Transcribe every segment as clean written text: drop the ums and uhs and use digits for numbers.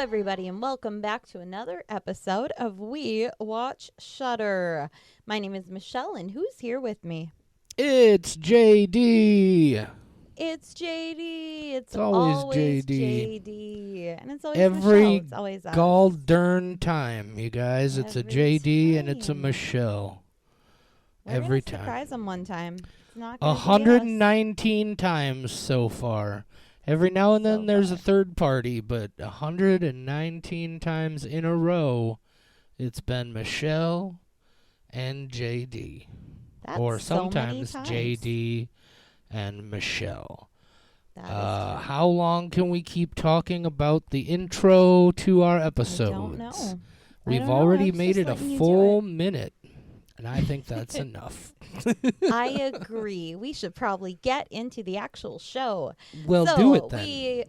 everybody, and welcome back to another episode of We Watch Shudder. My name is Michelle, and who's here with me? It's JD. It's JD. It's always JD. And it's always Every Michelle. It's always us. gall darn time, you guys. It's a Every JD and it's a time. Michelle. We're Every gonna time. surprise them one time. It's not gonna be us. 119 times so far. Every now and then So there's far. a third party, but 119 times in a row, it's been Michelle and JD. That's Or so many sometimes times. JD and Michelle. That is true. How long can we keep talking about the intro to our episodes? I don't know. We've don't know. already I was made just it a letting you do full minute, and I think that's enough. I agree. We should probably get into the actual show. Well, so do it then.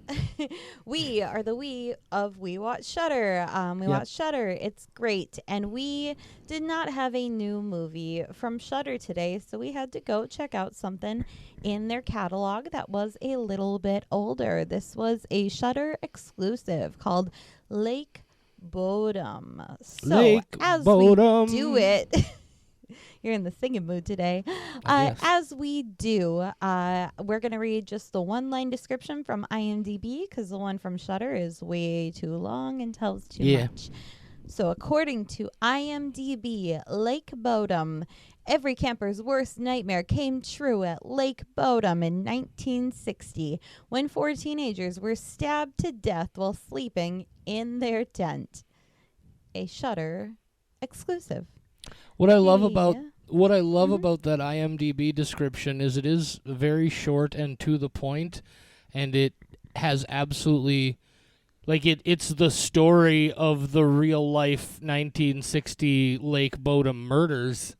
we are the we of We Watch Shudder. We Yep. watch Shudder. It's great. And we did not have a new movie from Shudder today, so we had to go check out something in their catalog that was a little bit older. This was a Shudder exclusive called Lake Bodom. So Lake as Bodom. we do it, you're in the singing mood today. Yes. As we do, we're going to read just the one-line description from IMDb because the one from Shudder is way too long and tells too much. So according to IMDb, Lake Bodom, every camper's worst nightmare came true at Lake Bodom in 1960 when 4 teenagers were stabbed to death while sleeping in their tent. A Shudder exclusive. What I love about Yeah. Mm-hmm. Mhm. about that IMDb description is it is very short and to the point, and it has absolutely it's the story of the real life 1960 Lake Bodom murders,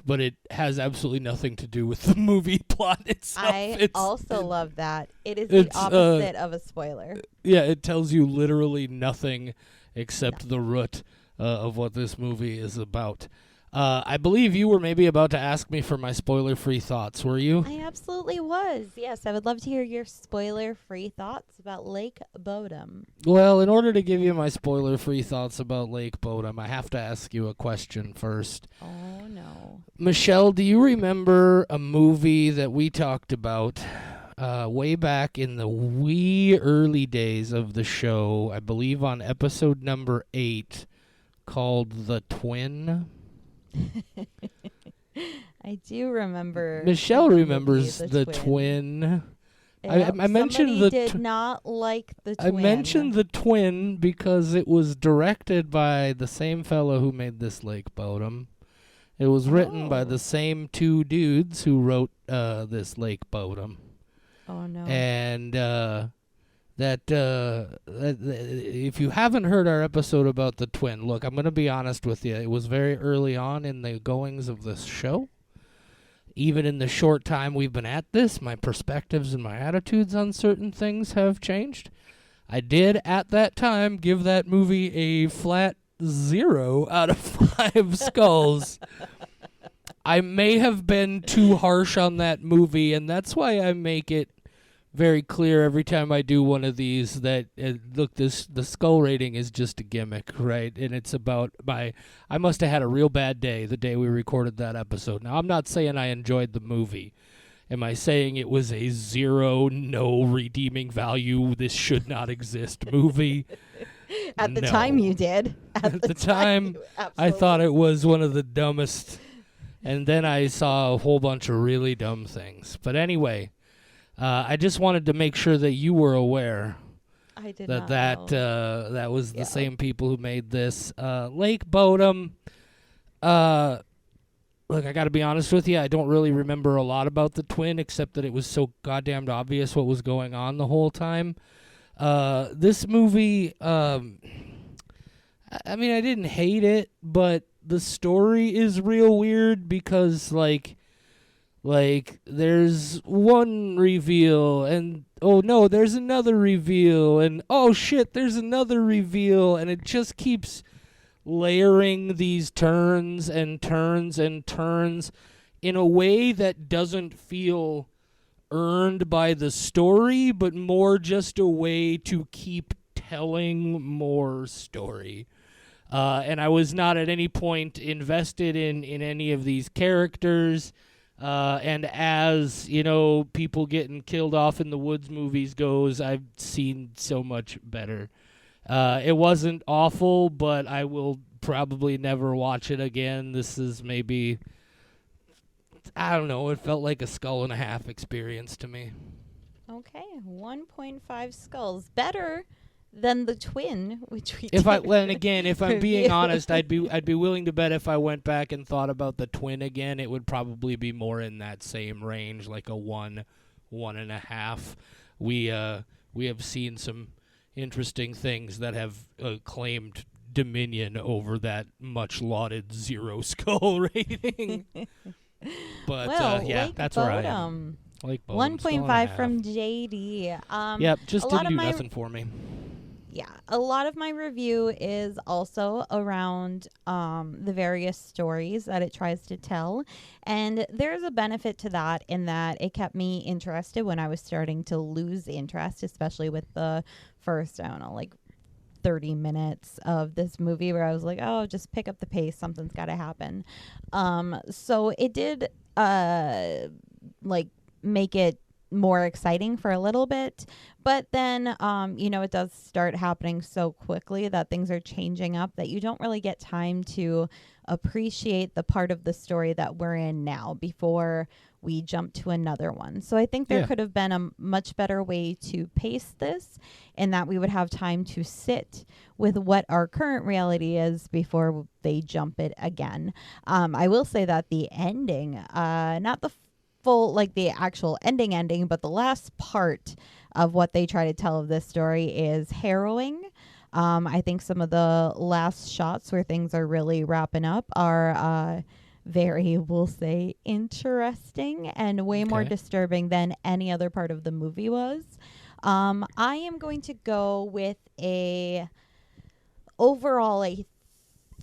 but it has absolutely nothing to do with the movie plot itself. I also love that. It is the it's, opposite of a spoiler. Yeah, it tells you literally nothing except the root of what this movie is about. I believe you were maybe about to ask me for my spoiler-free thoughts, were you? I absolutely was. Yes, I would love to hear your spoiler-free thoughts about Lake Bodom. Well, in order to give you my spoiler-free thoughts about Lake Bodom, I have to ask you a question first. Oh, no. Michelle, do you remember a movie that we talked about way back in the wee early days of the show, I believe on episode number 8, called The Twin? I do remember. Michelle the remembers movie, The Twin. Yep, I mentioned somebody the did not like the I Twin. mentioned The Twin because it was directed by the same fellow who made this Lake Bodom. It was written by Oh. the same two dudes who wrote this Lake Bodom. Oh, no. And that if you haven't heard our episode about The Twin, look, I'm going to be honest with you. It was very early on in the goings of this show. Even in the short time we've been at this, my perspectives and my attitudes on certain things have changed. I did, at that time, give that movie a flat 0 out of 5 skulls. I may have been too harsh on that movie, and that's why I make it very clear every time I do one of these that, look, the skull rating is just a gimmick, right? And it's about I must have had a real bad day the day we recorded that episode. Now, I'm not saying I enjoyed the movie. Am I saying it was a 0, no redeeming value, this should not exist movie? At the No. time you did. At the time, you I thought absolutely- it was one of the dumbest, and then I saw a whole bunch of really dumb things. But anyway, I just wanted to make sure that you were aware I did that not know. that was Yeah. the same people who made this. Lake Bodom. Look, I got to be honest with you. I don't really remember a lot about The Twin, except that it was so goddamn obvious what was going on the whole time. This movie, I mean, I didn't hate it, but the story is real weird because, like there's one reveal, and oh no, there's another reveal, and oh shit, there's another reveal, and it just keeps layering these turns and turns and turns in a way that doesn't feel earned by the story, but more just a way to keep telling more story. And I was not at any point invested in any of these characters. And as, people getting killed off in the woods movies goes, I've seen so much better. It wasn't awful, but I will probably never watch it again. This is maybe, I don't know, it felt like a skull and a half experience to me. Okay, 1.5 skulls. Better than the twin, which we If I'm being honest, I'd be willing to bet if I went back and thought about the twin again, it would probably be more in that same range, like a 1.5. We have seen some interesting things that have claimed dominion over that much lauded 0 skull rating. But that's Bodom. where I am. Like Bodom, 1.5 from JD. Yep, just didn't do nothing for me. Yeah, a lot of my review is also around the various stories that it tries to tell. And there's a benefit to that in that it kept me interested when I was starting to lose interest, especially with the first, 30 minutes of this movie where I was like, oh, just pick up the pace. Something's got to happen. So it did make it more exciting for a little bit, but then it does start happening so quickly that things are changing up that you don't really get time to appreciate the part of the story that we're in now before we jump to another one. So I think there could have been a much better way to pace this, in that we would have time to sit with what our current reality is before they jump it again. I will say that the ending, not the full, the actual ending, but the last part of what they try to tell of this story is harrowing. I think some of the last shots where things are really wrapping up are very, we'll say, interesting and way more disturbing than any other part of the movie was. I am going to go with overall a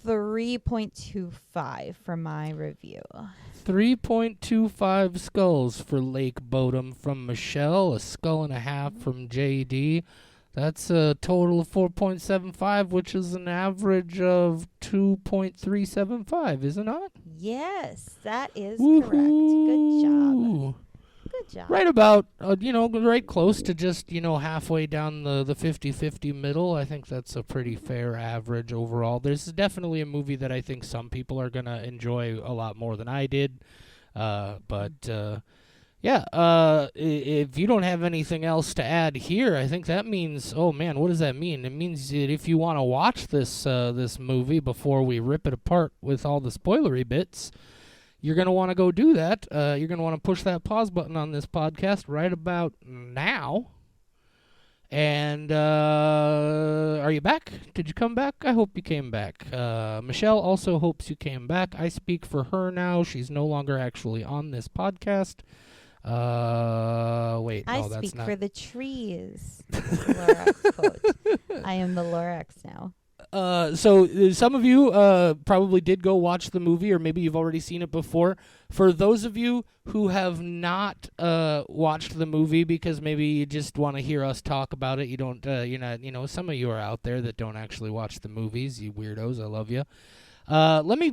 3.25 for my review. 3.25 skulls for Lake Bodom from Michelle, a skull and a half from JD. That's a total of 4.75, which is an average of 2.375, is it not? Yes, that is correct. Good job. Good job. Right about, right close to just, halfway down the 50-50 middle. I think that's a pretty fair average overall. There's definitely a movie that I think some people are going to enjoy a lot more than I did. If you don't have anything else to add here, I think that means, oh man, what does that mean? It means that if you want to watch this movie before we rip it apart with all the spoilery bits, you're going to want to go do that. You're going to want to push that pause button on this podcast right about now. And are you back? Did you come back? I hope you came back. Michelle also hopes you came back. I speak for her now. She's no longer actually on this podcast. I speak for the trees. Lorax quote. I am the Lorax now. So some of you probably did go watch the movie, or maybe you've already seen it before. For those of you who have not watched the movie because maybe you just want to hear us talk about it, you don't, some of you are out there that don't actually watch the movies. You weirdos, I love you. Let me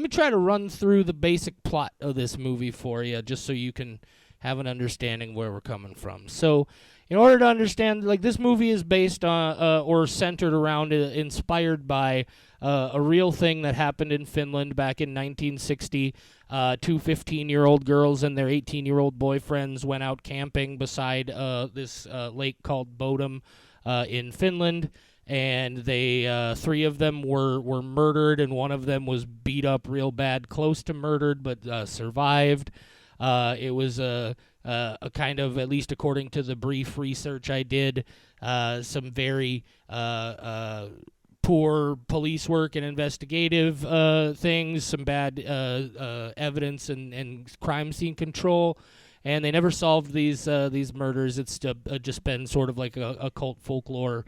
try to run through the basic plot of this movie for you, just so you can have an understanding where we're coming from. So, in order to understand, this movie is based on or centered around, inspired by a real thing that happened in Finland back in 1960. Two 15-year-old girls and their 18-year-old boyfriends went out camping beside this lake called Bodom in Finland, and they 3 of them were murdered, and one of them was beat up real bad, close to murdered, but survived. It was a kind of, at least according to the brief research I did, some very poor police work and investigative things, some bad evidence and crime scene control, and they never solved these murders. It's just been sort of like a cult folklore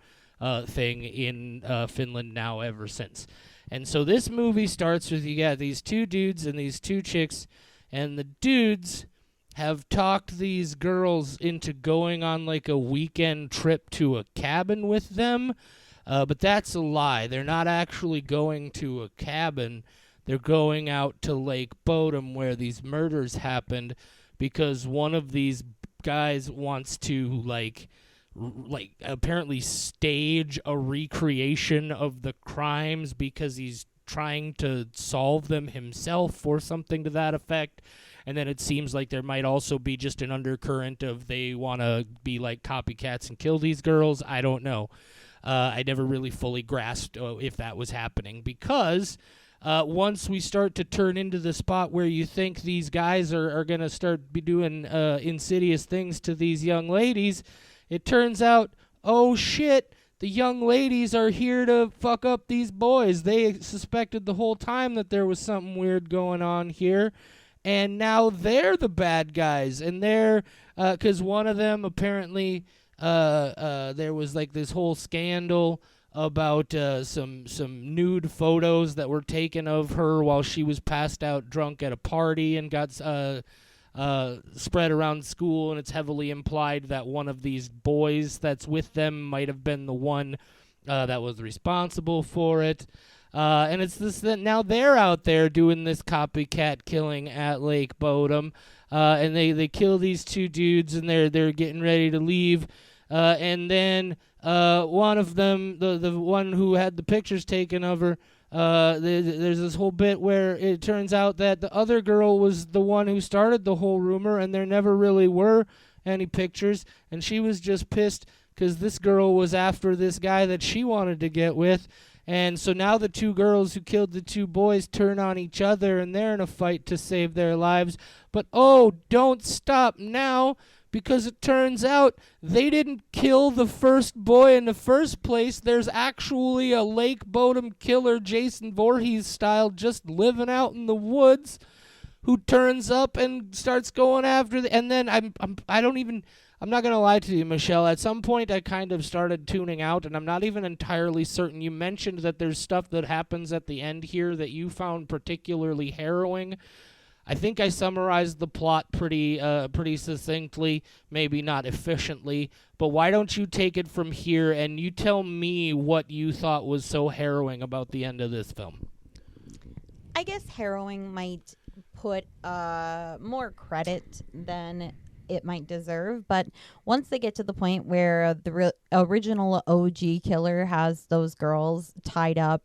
thing in Finland now ever since. And so this movie starts with, you got these 2 dudes and these 2 chicks, and the dudes have talked these girls into going on like a weekend trip to a cabin with them. But that's a lie. They're not actually going to a cabin. They're going out to Lake Bodom where these murders happened because one of these guys wants to like apparently stage a recreation of the crimes because he's trying to solve them himself or something to that effect. And then it seems like there might also be just an undercurrent of they want to be like copycats and kill these girls. I don't know. I never really fully grasped if that was happening because once we start to turn into the spot where you think these guys are going to start be doing insidious things to these young ladies, it turns out, oh shit, the young ladies are here to fuck up these boys. They suspected the whole time that there was something weird going on here. And now they're the bad guys. And they're, because one of them apparently, there was like this whole scandal about some nude photos that were taken of her while she was passed out drunk at a party and got spread around school. And it's heavily implied that one of these boys that's with them might have been the one that was responsible for it. And it's this that now they're out there doing this copycat killing at Lake Bodom, and they kill these two dudes, and they're getting ready to leave, and then one of them, the one who had the pictures taken of her, there's this whole bit where it turns out that the other girl was the one who started the whole rumor, and there never really were any pictures, and she was just pissed because this girl was after this guy that she wanted to get with. And so now the two girls who killed the two boys turn on each other, and they're in a fight to save their lives. But oh, don't stop now, because it turns out they didn't kill the first boy in the first place. There's actually a Lake Bodom killer, Jason Voorhees style, just living out in the woods, who turns up and starts going after and then I'm not going to lie to you, Michelle. At some point, I kind of started tuning out, and I'm not even entirely certain. You mentioned that there's stuff that happens at the end here that you found particularly harrowing. I think I summarized the plot pretty succinctly, maybe not efficiently, but why don't you take it from here and you tell me what you thought was so harrowing about the end of this film? I guess harrowing might put more credit than it might deserve, but once they get to the point where the original OG killer has those girls tied up,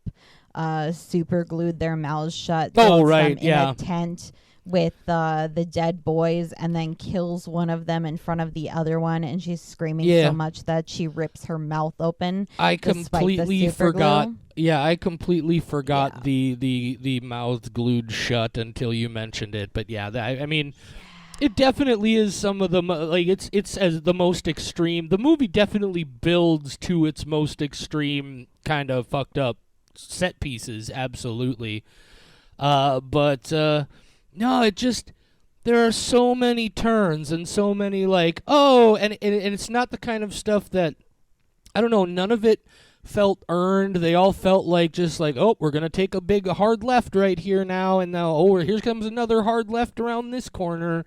super glued their mouths shut, oh right, them in a tent with the dead boys, and then kills one of them in front of the other one, and she's screaming so much that she rips her mouth open. I completely forgot. Yeah, I completely forgot the mouth glued shut until you mentioned it. But yeah, I mean. It definitely is some of the it's as the most extreme. The movie definitely builds to its most extreme kind of fucked up set pieces, absolutely. But no, it just there are so many turns and so many and it's not the kind of stuff that I don't know. None of it felt earned. They all felt oh, we're gonna take a big hard left right here now, and now here comes another hard left around this corner.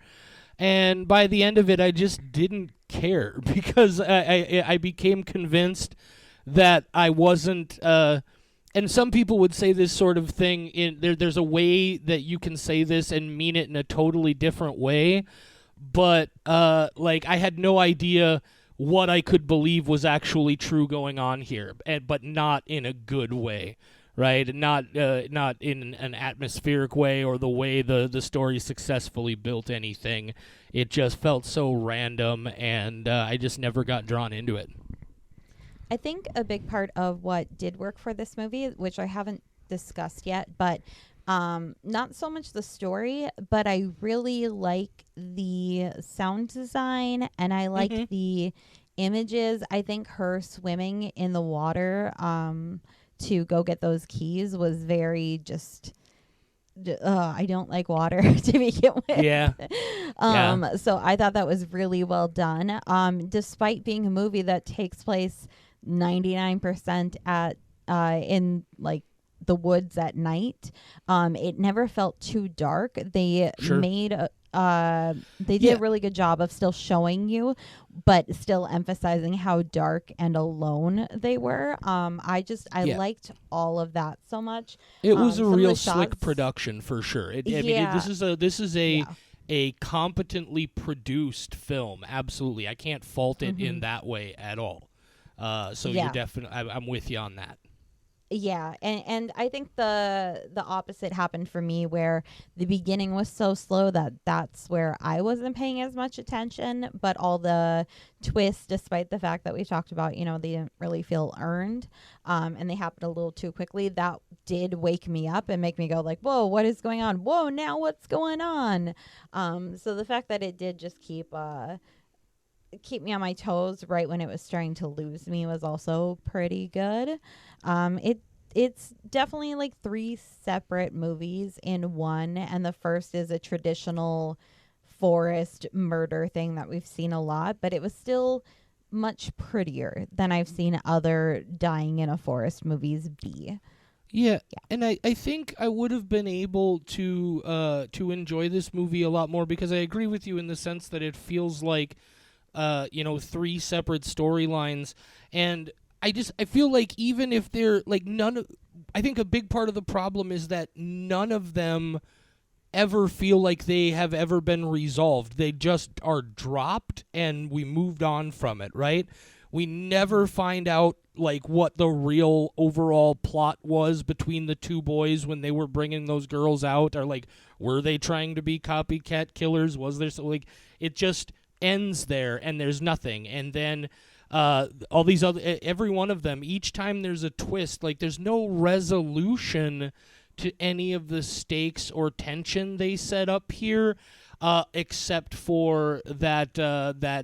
And by the end of it, I just didn't care because I became convinced that I wasn't. And some people would say this sort of thing there's a way that you can say this and mean it in a totally different way, but I had no idea what I could believe was actually true going on here, but not in a good way. Right, not in an atmospheric way or the way the story successfully built anything. It just felt so random, and I just never got drawn into it. I think a big part of what did work for this movie, which I haven't discussed yet, but not so much the story, but I really like the sound design, and I like the images. I think her swimming in the water to go get those keys was very just I don't like water to begin with. So I thought that was really well done, despite being a movie that takes place 99% at in the woods at night. It never felt too dark. They made they did a really good job of still showing you, but still emphasizing how dark and alone they were. I liked all of that so much. It was a real slick production for sure. This is a competently produced film. Absolutely, I can't fault it in that way at all. You're definitely, I'm with you on that. Yeah, and I think the opposite happened for me, where the beginning was so slow that's where I wasn't paying as much attention, but all the twists, despite the fact that we talked about, they didn't really feel earned, and they happened a little too quickly, that did wake me up and make me go like, whoa, what is going on? Whoa, now what's going on? So the fact that it did just keep me on my toes right when it was starting to lose me was also pretty good. It's definitely like 3 separate movies in one, and the first is a traditional forest murder thing that we've seen a lot, but it was still much prettier than I've seen other dying in a forest movies be. Yeah. And I think I would have been able to enjoy this movie a lot more, because I agree with you in the sense that it feels like 3 separate storylines, and I feel like even if they're like I think a big part of the problem is that none of them ever feel like they have ever been resolved. They just are dropped and we moved on from it, right? We never find out like what the real overall plot was between the 2 boys when they were bringing those girls out, or like, were they trying to be copycat killers? Was there it just ends there and there's nothing. And then all these other, every one of them, each time there's a twist, like there's no resolution to any of the stakes or tension they set up here, except for that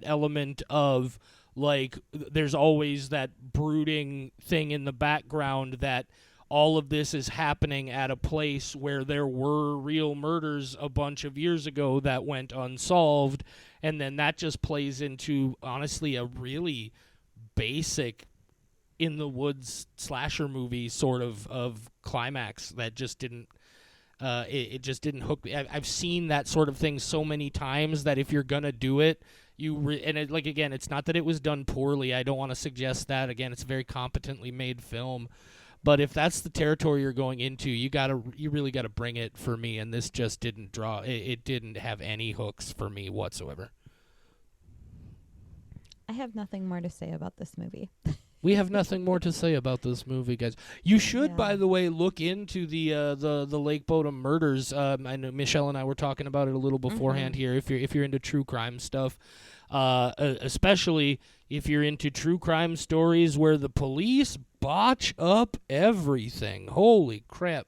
element of like, there's always that brooding thing in the background that all of this is happening at a place where there were real murders a bunch of years ago that went unsolved. And then that just plays into, honestly, a really basic in the woods slasher movie sort of climax that just didn't it just didn't hook me. I've seen that sort of thing so many times that if you're gonna do it, again, it's not that it was done poorly. I don't want to suggest that. Again, it's a very competently made film. But if that's the territory you're going into, you really gotta bring it for me. And this just didn't draw. It didn't have any hooks for me whatsoever. I have nothing more to say about this movie. We have nothing more to say about this movie, guys. You should, by the way, look into the Lake Bodom murders. I know Michelle and I were talking about it a little beforehand here. If you're into true crime stuff, especially if you're into true crime stories where the police botch up everything. Holy crap!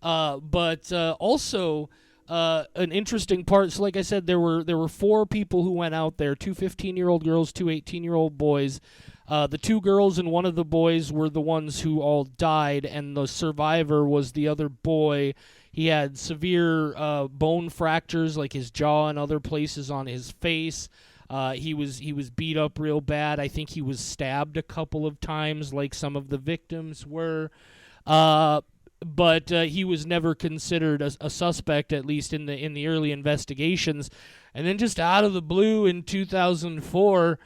But also. An interesting part. So, like I said, there were 4 people who went out there: 2 15-year-old girls, 2 18-year-old boys. The 2 girls and one of the boys were the ones who all died, and the survivor was the other boy. He had severe bone fractures, like his jaw and other places on his face. He was beat up real bad. I think he was stabbed a couple of times, like some of the victims were. But he was never considered a suspect, at least in the early investigations. And then just out of the blue in 2004,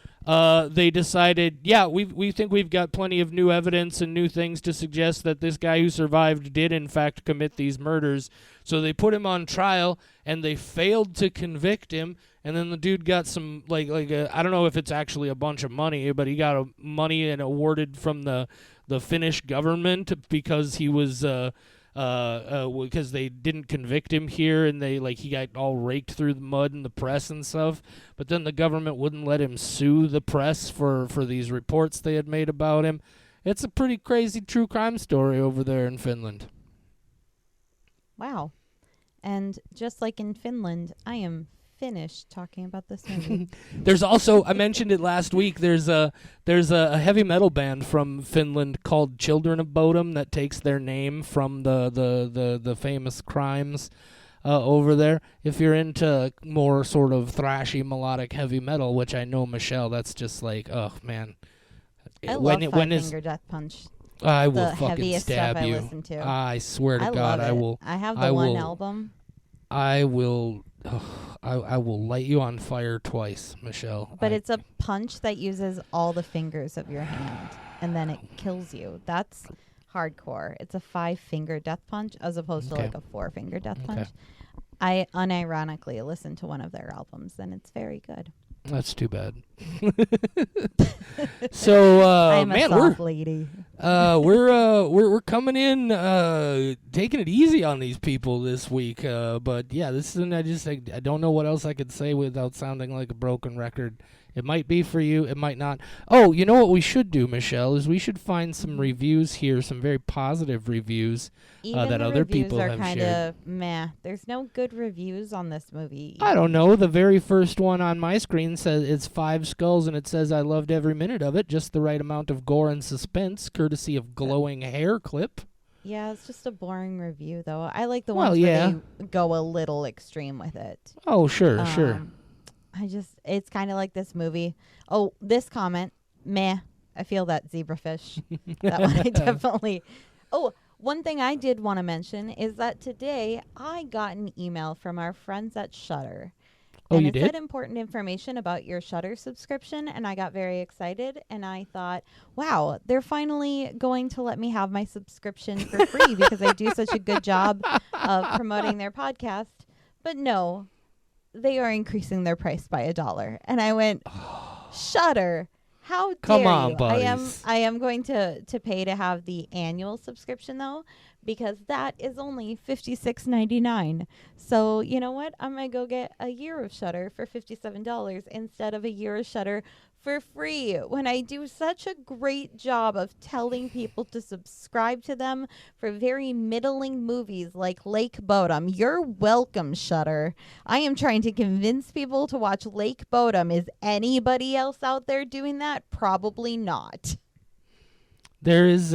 they decided, we think we've got plenty of new evidence and new things to suggest that this guy who survived did in fact commit these murders. So they put him on trial, and they failed to convict him. And then the dude got some, I don't know if it's actually a bunch of money, but he got money and awarded from the Finnish government because he was because they didn't convict him here, and he got all raked through the mud in the press and stuff. But then the government wouldn't let him sue the press for these reports they had made about him. It's a pretty crazy true crime story over there in Finland. Wow. And just like in Finland, I am finished talking about this movie. There's also, I mentioned it last week, there's a heavy metal band from Finland called Children of Bodom that takes their name from the famous crimes over there. If you're into more sort of thrashy melodic heavy metal, which I know, Michelle, that's just like, oh man. I love Five Finger Death Punch. I will fucking stab you. I listen to. I swear to God, I will. I have the one album. I will I will light you on fire twice, Michelle. But it's a punch that uses all the fingers of your hand, and then it kills you. That's hardcore. It's a 5-finger death punch as opposed to like a 4-finger death punch. I unironically listened to one of their albums, and it's very good. That's too bad. So, I'm man, a soft lady. we're coming in, taking it easy on these people this week. But yeah, this is I don't know what else I could say without sounding like a broken record. It might be for you, it might not. Oh, you know what we should do, Michelle, is we should find some reviews here, some very positive reviews that other people have shared. Even the reviews are kind of meh. There's no good reviews on this movie. I don't know. The very first one on my screen says it's 5 skulls, and it says I loved every minute of it, just the right amount of gore and suspense, courtesy of glowing hair clip. Yeah, it's just a boring review, though. I like the ones where they go a little extreme with it. Oh, sure. It's kind of like this movie. Oh, this comment, meh. I feel that zebrafish. That one I definitely. Oh, one thing I did want to mention is that today I got an email from our friends at Shudder. Oh, and you it did? said important information about your Shudder subscription, and I got very excited, and I thought, wow, they're finally going to let me have my subscription for free because I do such a good job of promoting their podcast. But no, they are increasing their price by $1. And I went, Shudder, how dare Come on, you? buddies. I am going to pay to have the annual subscription, though, because that is only $56.99. So you know what? I'm going to go get a year of Shudder for $57 instead of a year of Shudder for free, when I do such a great job of telling people to subscribe to them for very middling movies like Lake Bodom. You're welcome, Shudder. I am trying to convince people to watch Lake Bodom. Is anybody else out there doing that? Probably not. There is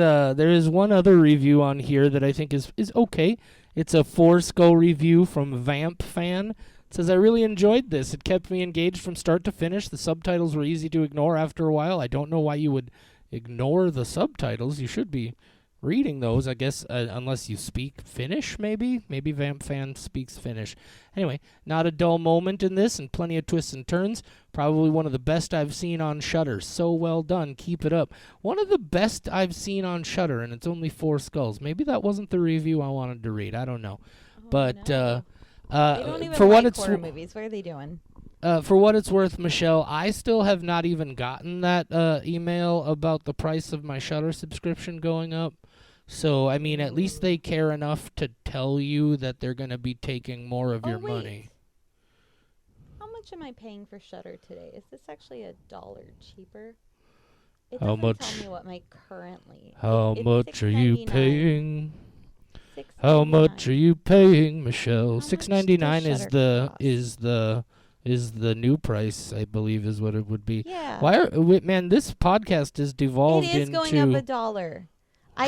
one other review on here that I think is okay. It's a 4-skull review from Vamp Fan. It says, I really enjoyed this. It kept me engaged from start to finish. The subtitles were easy to ignore after a while. I don't know why you would ignore the subtitles. You should be reading those, I guess, unless you speak Finnish, maybe? Maybe Vamp Fan speaks Finnish. Anyway, not a dull moment in this, and plenty of twists and turns. Probably one of the best I've seen on Shudder. So well done. Keep it up. One of the best I've seen on Shudder, and it's only 4 skulls. Maybe that wasn't the review I wanted to read. I don't know. But no. They don't even for like what it's horror movies. What are they doing? For what it's worth, Michelle, I still have not even gotten that email about the price of my Shudder subscription going up. So, I mean, at least they care enough to tell you that they're going to be taking more of your money. How much am I paying for Shudder today? Is this actually $1 cheaper? It How doesn't much? Tell me what my currently. How much are you paying? $6.99. How much are you paying, Michelle? $6.99 is the new price, I believe, is what it would be. Yeah. Man, this podcast has devolved into... It is going up $1.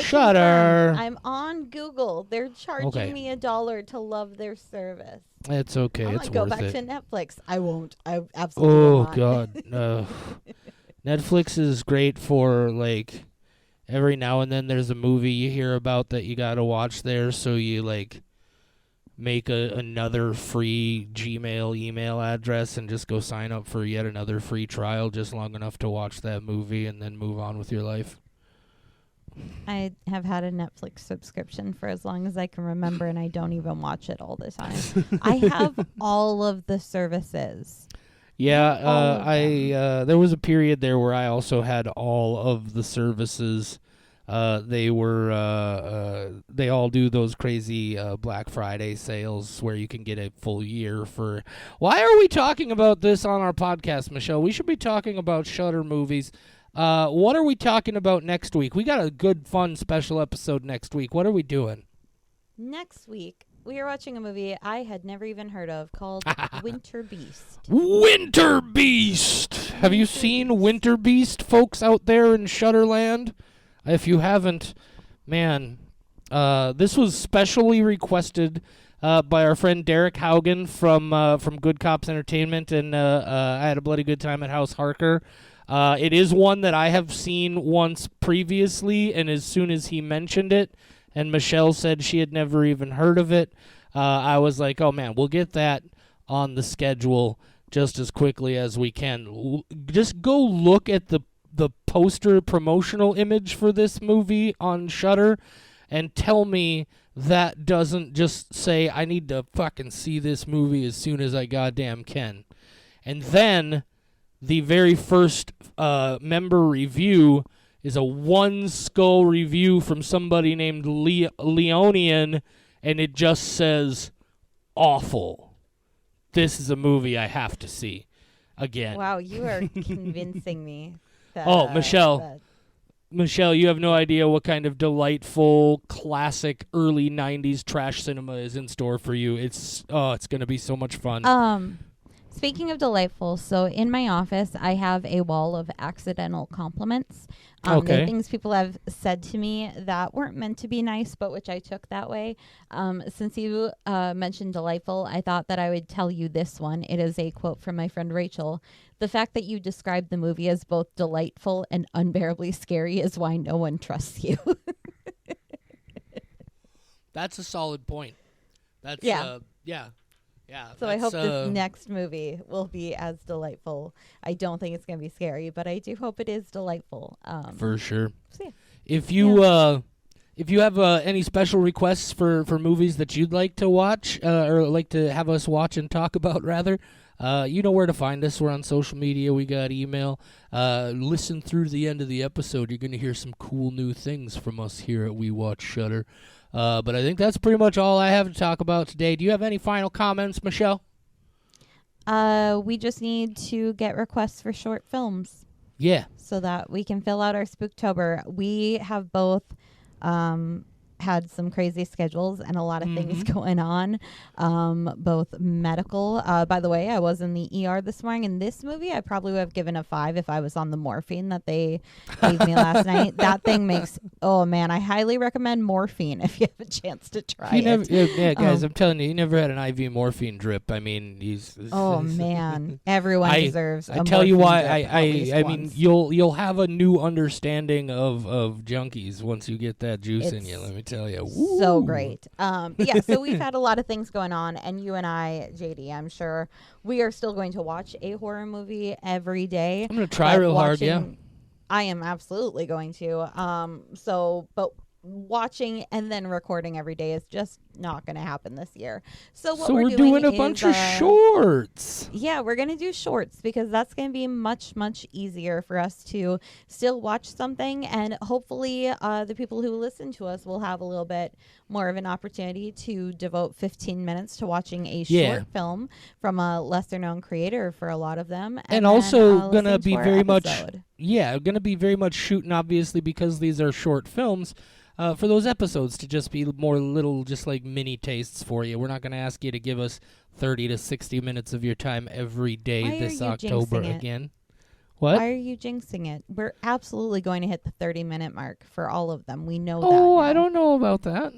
Shudder. I'm on Google. They're charging me $1 to love their service. It's okay. I'm it's gonna worth go back it. to Netflix. I won't. I absolutely will not. God. No. Netflix is great for, like, every now and then there's a movie you hear about that you gotta watch there, so you, like, make another free Gmail email address and just go sign up for yet another free trial just long enough to watch that movie and then move on with your life. I have had a Netflix subscription for as long as I can remember, and I don't even watch it all the time. I have all of the services. Yeah, there was a period there where I also had all of the services. They all do those crazy Black Friday sales where you can get a full year for... Why are we talking about this on our podcast, Michelle? We should be talking about Shudder movies. What are we talking about next week? We got a good, fun, special episode next week. What are we doing? Next week, we are watching a movie I had never even heard of called Winter Beast. Winter Beast! Have you seen Winter Beast, folks out there in Shudderland? If you haven't, man, this was specially requested by our friend Derek Haugen from Good Cops Entertainment, and I had a bloody good time at House Harker. It is one that I have seen once previously, and as soon as he mentioned it, and Michelle said she had never even heard of it, I was like, oh man, we'll get that on the schedule just as quickly as we can. Just go look at the poster promotional image for this movie on Shudder and tell me that doesn't just say, I need to fucking see this movie as soon as I goddamn can. And then the very first member review is a one skull review from somebody named Leonian, and it just says, awful. This is a movie I have to see again. Wow, you are convincing me. Michelle, you have no idea what kind of delightful, classic, early 90s trash cinema is in store for you. It's going to be so much fun. Speaking of delightful, so in my office, I have a wall of accidental compliments. Okay. Things people have said to me that weren't meant to be nice, but which I took that way. Since you mentioned delightful, I thought that I would tell you this one. It is a quote from my friend Rachel. The fact that you described the movie as both delightful and unbearably scary is why no one trusts you. That's a solid point. That's yeah. Yeah. So I hope this next movie will be as delightful. I don't think it's going to be scary, but I do hope it is delightful. For sure. So yeah. If you have any special requests for movies that you'd like to watch or like to have us watch and talk about, rather, you know where to find us. We're on social media. We got email. Listen through the end of the episode. You're going to hear some cool new things from us here at We Watch Shudder. But I think that's pretty much all I have to talk about today. Do you have any final comments, Michelle? We just need to get requests for short films. Yeah. So that we can fill out our Spooktober. We have both had some crazy schedules and a lot of things going on, both medical. By the way, I was in the ER this morning. In this movie, I probably would have given a 5 if I was on the morphine that they gave me last night. That thing makes, oh man, I highly recommend morphine if you have a chance to try it. Yeah, guys, I'm telling you, you never had an IV morphine drip. I mean, man, everyone deserves. I tell you why. I mean, you'll have a new understanding of junkies once you get that juice in you. Let me tell you. Woo. So great. Yeah, so we've had a lot of things going on, and you and I, JD, I'm sure we are still going to watch a horror movie every day. I'm going to try real hard, yeah. I am absolutely going to. But watching and then recording every day is just not going to happen this year. So we're doing a bunch of shorts. Yeah, we're going to do shorts because that's going to be much, much easier for us to still watch something. And hopefully the people who listen to us will have a little bit more of an opportunity to devote 15 minutes to watching a short film from a lesser known creator for a lot of them. And also going to be very much, going to be very much shooting, obviously, because these are short films. For those episodes to just be more little, just like mini tastes for you. We're not going to ask you to give us 30 to 60 minutes of your time every day this October again. What? Why are you jinxing it? We're absolutely going to hit the 30-minute mark for all of them. We know that. Oh, I don't know about that.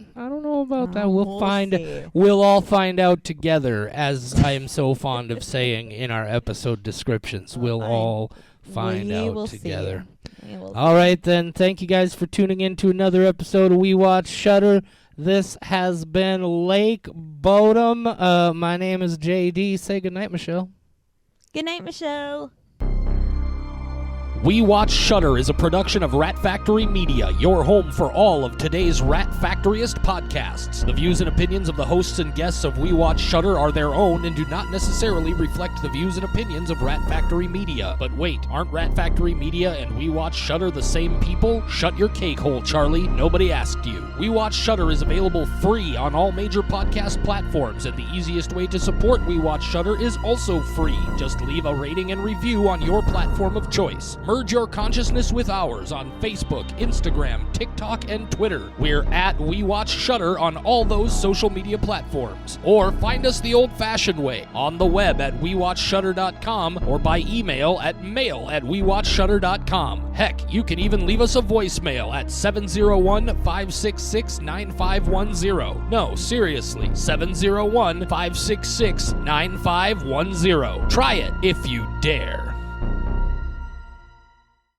We'll find. See. We'll all find out together, as I am so fond of saying in our episode descriptions. We'll all find out together. All right, then. Thank you guys for tuning in to another episode of We Watch Shudder. This has been Lake Bodom. My name is JD. Say goodnight, Michelle. Good night, Michelle. We Watch Shudder is a production of Rat Factory Media, your home for all of today's Rat Factoryist podcasts. The views and opinions of the hosts and guests of We Watch Shudder are their own and do not necessarily reflect the views and opinions of Rat Factory Media. But wait, aren't Rat Factory Media and We Watch Shudder the same people? Shut your cake hole, Charlie. Nobody asked you. We Watch Shudder is available free on all major podcast platforms, and the easiest way to support We Watch Shudder is also free. Just leave a rating and review on your platform of choice. Merge your consciousness with ours on Facebook, Instagram, TikTok, and Twitter. We're at We Watch Shudder on all those social media platforms. Or find us the old-fashioned way, on the web at WeWatchShudder.com or by email at mail@WeWatchShudder.com. Heck, you can even leave us a voicemail at 701-566-9510. No, seriously, 701-566-9510. Try it if you dare.